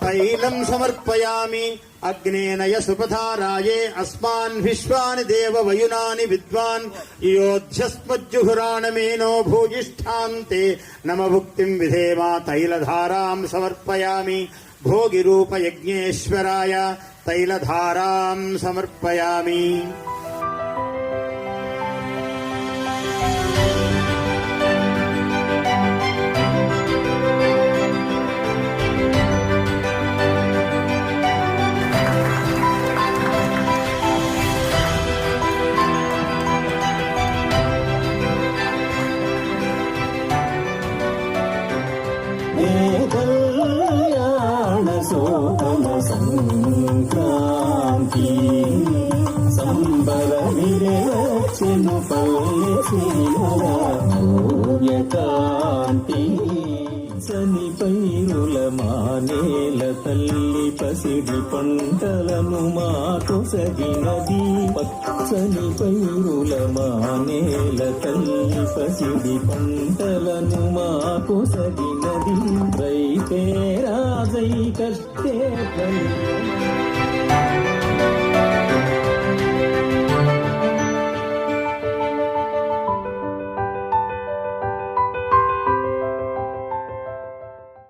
तैलं समर्पयामि अग्नेनय सुपधाराये अस्मान् विश्वानि देव वयुनानि विद्वान् योध्यस्मज्जुहुराणमेनो भूयिष्ठान्ते नम भुक्तिं विधेमा तैलधारां समर्पयामि भोगिरूपयज्ञेश्वराय तैलधारां समर्पयामि। సంక్రాంతి సంబరమిరేచెను పల్లెకాంతి సని పైరుల మానేల తల్లి పసిడి పంటలను మాకు సగినది పచ్చని పైరుల మానేల తల్లి పసిడి పంటలను మాకు సగినది రైతే రాజై కష్టే